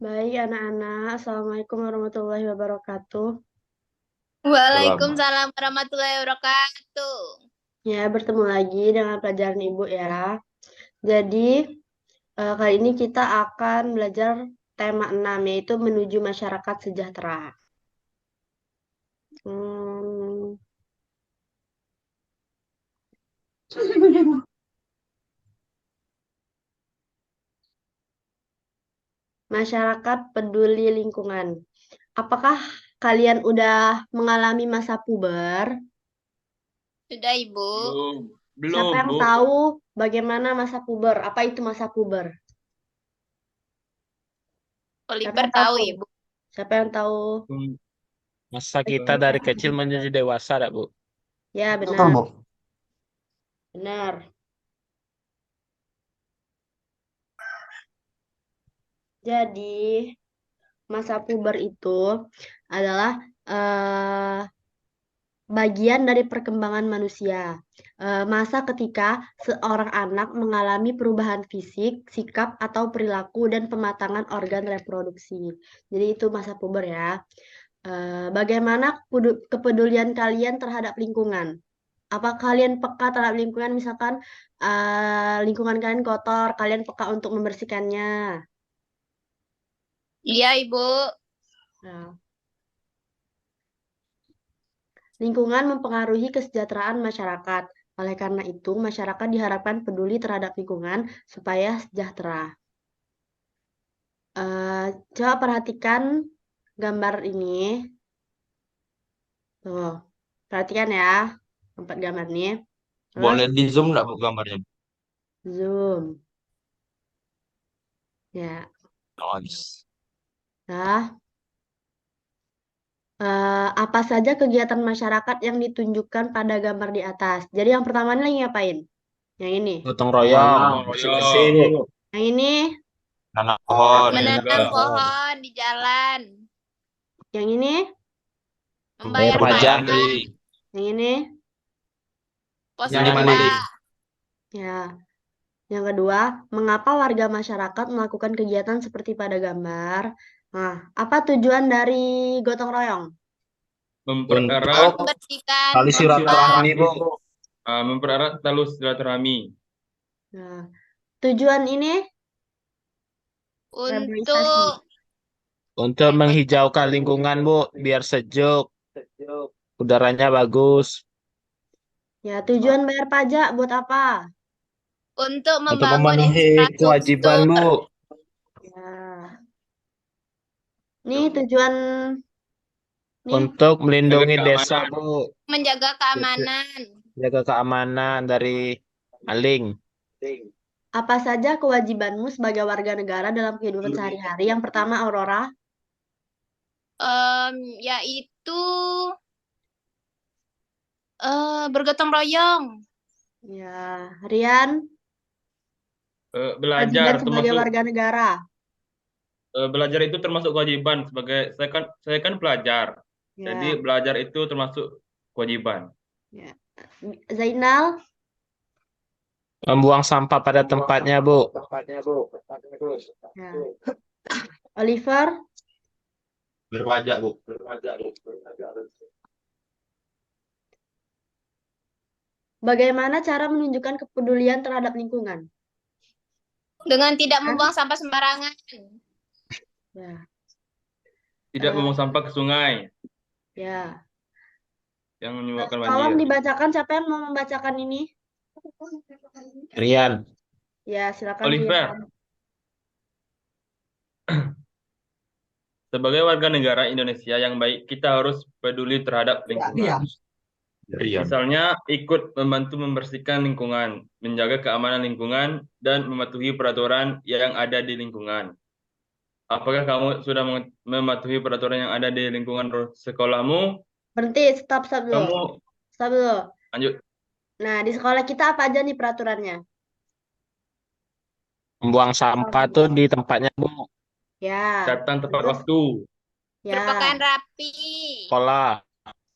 Baik, anak-anak. Assalamualaikum warahmatullahi wabarakatuh. Selamat. Waalaikumsalam warahmatullahi wabarakatuh. Ya, bertemu lagi dengan pelajaran Ibu ya. Jadi, kali ini kita akan belajar tema 6, yaitu menuju masyarakat sejahtera. Hmm, masyarakat peduli lingkungan. Apakah kalian udah mengalami masa puber? Sudah, Ibu. Belum, Siapa belum, yang Bu. tahu bagaimana masa puber? Apa itu masa puber? Siapa Oliver yang tahu, tahu? Ibu. Siapa yang tahu? Masa kita dari kecil menjadi dewasa, dak, Bu? Ya, Betul, benar. Bu. Benar. Jadi, masa puber itu adalah bagian dari perkembangan manusia. Masa ketika seorang anak mengalami perubahan fisik, sikap, atau perilaku dan pematangan organ reproduksi. Jadi itu masa puber ya. Bagaimana kepedulian kalian terhadap lingkungan? Apa kalian peka terhadap lingkungan? Misalkan lingkungan kalian kotor, kalian peka untuk membersihkannya. Iya, Ibu. Nah, lingkungan mempengaruhi kesejahteraan masyarakat. Oleh karena itu, masyarakat diharapkan peduli terhadap lingkungan supaya sejahtera. Coba perhatikan gambar ini. Tuh, perhatikan ya, empat gambar ini. Terus Boleh di zoom nggak, Bu, gambarnya? zoom. Ya, Nice. nah, apa saja kegiatan masyarakat yang ditunjukkan pada gambar di atas? Jadi yang pertama ini lagi ngapain? Yang ini. Gotong royong, bersih-bersih, Bu. Yang ini. Nanam pohon. Menanam Juga. pohon di jalan. Yang ini. Bayar Membayar pajak. pajak. Yang ini. Pos Yang ronda. mandi. Ya. Yang kedua, mengapa warga masyarakat melakukan kegiatan seperti pada gambar? Nah, apa tujuan dari gotong royong? Mempererat, Membersihkan Tali silaturahmi, Bu. mempererat tali silaturahmi. Nah, tujuan ini reboisasi. untuk Untuk menghijaukan lingkungan, Bu, biar sejuk. Udaranya bagus. Ya, tujuan bayar pajak buat apa? untuk Untuk membangun memenuhi kewajiban, infrastruktur, Bu. Ya. Ini tujuan nih. Untuk melindungi Jaga desa, keamanan. Bu. menjaga keamanan. Jaga keamanan dari maling. Apa saja kewajibanmu sebagai warga negara dalam kehidupan sehari-hari? Yang pertama, Aurora. Yaitu bergotong royong. Ya, Rian. Belajar Kewajiban sebagai termasuk warga negara. belajar itu termasuk kewajiban sebagai saya kan pelajar. Jadi Ya. belajar itu termasuk kewajiban. Ya. Zainal. Membuang sampah pada tempatnya, Bu. Ya. Oliver. Berpajak, Bu. Bagaimana cara menunjukkan kepedulian terhadap lingkungan? Dengan tidak Kan? membuang sampah sembarangan. Ya. Tidak membuang sampah ke sungai Ya. yang menyebabkan Tolong banjir. dibacakan, siapa yang mau membacakan ini? Rian. Ya, silakan Oliver. Rian. Sebagai warga negara Indonesia yang baik, kita harus peduli terhadap lingkungan. Misalnya, ikut membantu membersihkan lingkungan, menjaga keamanan lingkungan, dan mematuhi peraturan yang ada di lingkungan. Apakah kamu sudah mematuhi peraturan yang ada di lingkungan sekolahmu? Berhenti, stop dulu. Kamu Stop dulu. lanjut. Nah, di sekolah kita apa aja nih peraturannya? Membuang sampah tuh di tempatnya, Bu. Ya. Datang tepat Terus? waktu. Ya. Berpakaian rapi. Sekolah.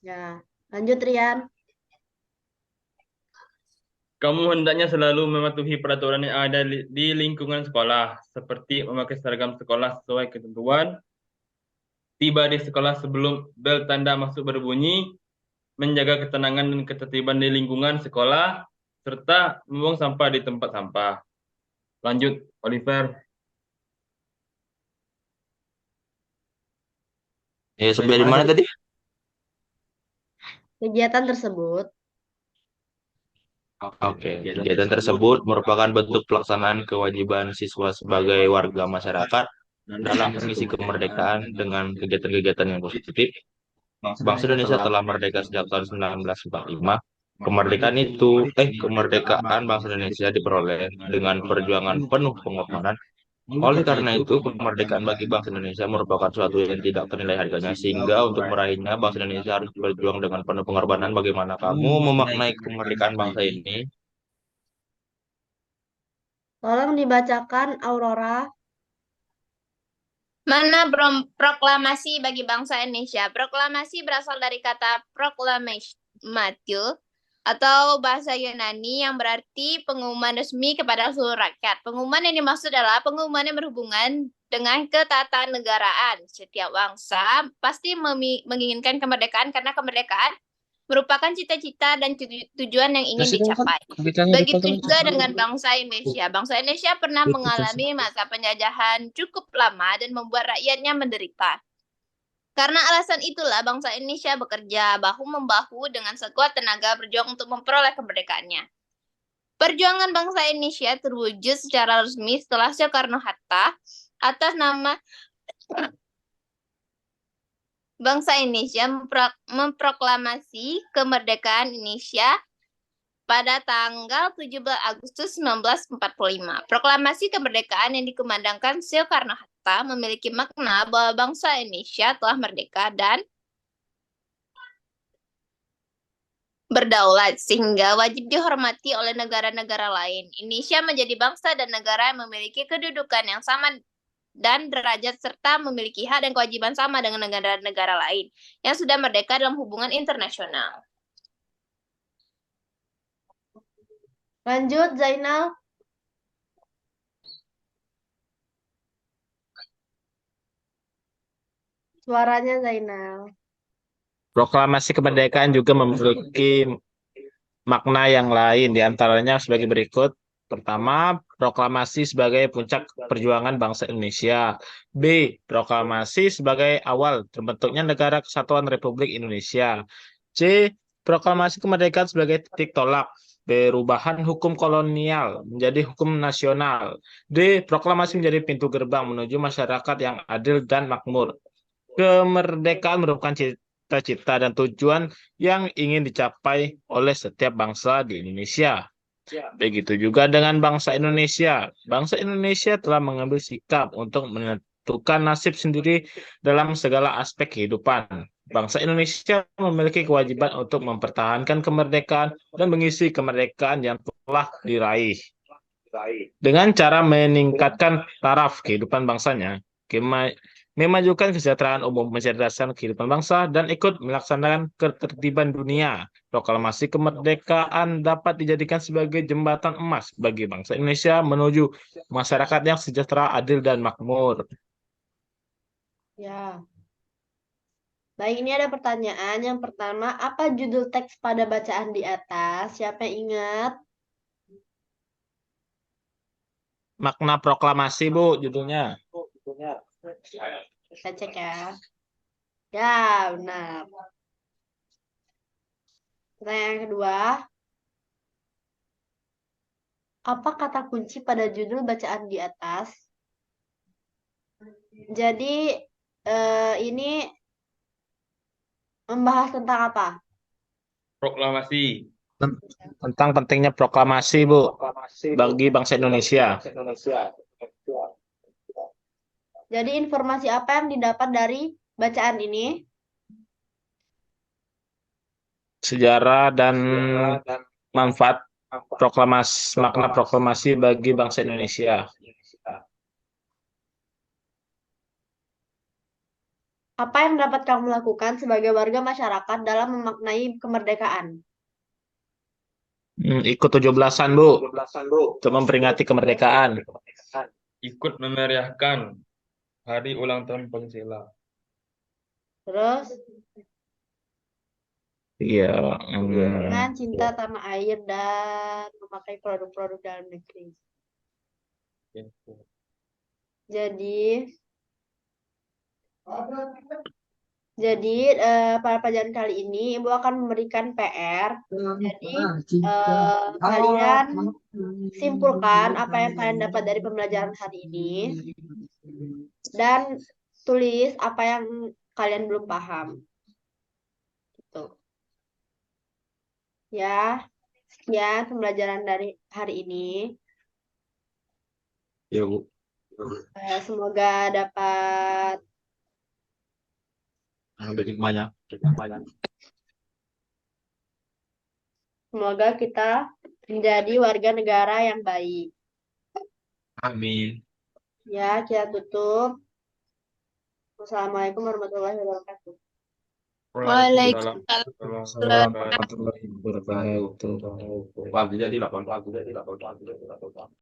Ya. Lanjut, Rian. Kamu hendaknya selalu mematuhi peraturan yang ada di lingkungan sekolah, seperti memakai seragam sekolah sesuai ketentuan, tiba di sekolah sebelum bel tanda masuk berbunyi, menjaga ketenangan dan ketertiban di lingkungan sekolah, serta membuang sampah di tempat sampah. Lanjut, Oliver. Ya, sampai di mana tadi? Kegiatan tersebut Oke, kegiatan tersebut merupakan bentuk pelaksanaan kewajiban siswa sebagai warga masyarakat dalam mengisi kemerdekaan dengan kegiatan-kegiatan yang positif. Bangsa Indonesia telah merdeka sejak tahun 1945. Kemerdekaan bangsa Indonesia diperoleh dengan perjuangan penuh pengorbanan. Oleh karena itu, kemerdekaan bagi bangsa Indonesia merupakan suatu yang tidak ternilai harganya, sehingga untuk meraihnya, bangsa Indonesia harus berjuang dengan penuh pengorbanan. Bagaimana kamu memaknai kemerdekaan bangsa ini? tolong dibacakan Aurora. Mana proklamasi bagi bangsa Indonesia? Proklamasi berasal dari kata proklamation atau bahasa Yunani yang berarti pengumuman resmi kepada seluruh rakyat. Pengumuman yang dimaksud adalah pengumuman yang berhubungan dengan ketatanegaraan. Setiap bangsa pasti menginginkan kemerdekaan karena kemerdekaan merupakan cita-cita dan tujuan yang ingin dicapai. Begitu juga dengan bangsa Indonesia. Bangsa Indonesia pernah mengalami masa penjajahan cukup lama dan membuat rakyatnya menderita. Karena alasan itulah bangsa Indonesia bekerja bahu-membahu dengan sekuat tenaga berjuang untuk memperoleh kemerdekaannya. Perjuangan bangsa Indonesia terwujud secara resmi setelah Soekarno-Hatta atas nama bangsa Indonesia memproklamasi kemerdekaan Indonesia pada tanggal 17 Agustus 1945. Proklamasi kemerdekaan yang dikumandangkan Soekarno-Hatta memiliki makna bahwa bangsa Indonesia telah merdeka dan berdaulat, sehingga wajib dihormati oleh negara-negara lain. Indonesia menjadi bangsa dan negara yang memiliki kedudukan yang sama dan derajat serta memiliki hak dan kewajiban sama dengan negara-negara lain yang sudah merdeka dalam hubungan internasional. Lanjut, Zainal. Suaranya Zainal. Proklamasi kemerdekaan juga memiliki makna yang lain, diantaranya sebagai berikut. Pertama, proklamasi sebagai puncak perjuangan bangsa Indonesia. B. Proklamasi sebagai awal terbentuknya Negara Kesatuan Republik Indonesia. C. Proklamasi kemerdekaan sebagai titik tolak perubahan hukum kolonial menjadi hukum nasional. D. Proklamasi menjadi pintu gerbang menuju masyarakat yang adil dan makmur. Kemerdekaan merupakan cita-cita dan tujuan yang ingin dicapai oleh setiap bangsa di Indonesia. Begitu juga dengan bangsa Indonesia. Bangsa Indonesia telah mengambil sikap untuk menentukan nasib sendiri dalam segala aspek kehidupan. Bangsa Indonesia memiliki kewajiban untuk mempertahankan kemerdekaan dan mengisi kemerdekaan yang telah diraih. Dengan cara meningkatkan taraf kehidupan bangsanya, memajukan kesejahteraan umum, mencerdaskan kehidupan bangsa, dan ikut melaksanakan ketertiban dunia. Proklamasi kemerdekaan dapat dijadikan sebagai jembatan emas bagi bangsa Indonesia menuju masyarakat yang sejahtera, adil, dan makmur. Ya. Baik, ini ada pertanyaan. Yang pertama, apa judul teks pada bacaan di atas? Siapa yang ingat? Makna proklamasi, Bu, judulnya. Kita cek ya. Ya, benar. Pertanyaan kedua, apa kata kunci pada judul bacaan di atas? Jadi, ini membahas tentang apa? Proklamasi. Tentang pentingnya proklamasi, Bu, bagi bangsa Indonesia. Jadi, informasi apa yang didapat dari bacaan ini? Sejarah dan manfaat makna proklamasi bagi bangsa Indonesia. Apa yang dapat kamu lakukan sebagai warga masyarakat dalam memaknai kemerdekaan? Ikut 17-an, Bu. Untuk memperingati kemerdekaan. Ikut memeriahkan hari ulang tahun Pancasila. Terus Iya. dengan cinta tanah air dan memakai produk-produk dalam negeri. Jadi pada pelajaran kali ini Ibu akan memberikan PR. Jadi kalian simpulkan apa yang kalian dapat dari pembelajaran hari ini dan tulis apa yang kalian belum paham. Gitu. Ya, sekian pembelajaran dari hari ini. Ya, Bu. Semoga dapat Banyak. semoga kita menjadi warga negara yang baik. Amin. Ya, kita tutup. Wassalamualaikum warahmatullahi wabarakatuh. Waalaikumsalam. Warahmatullahi wabarakatuh. Pagi jadi 8 pagi jadi 8 pagi jadi 8 pagi.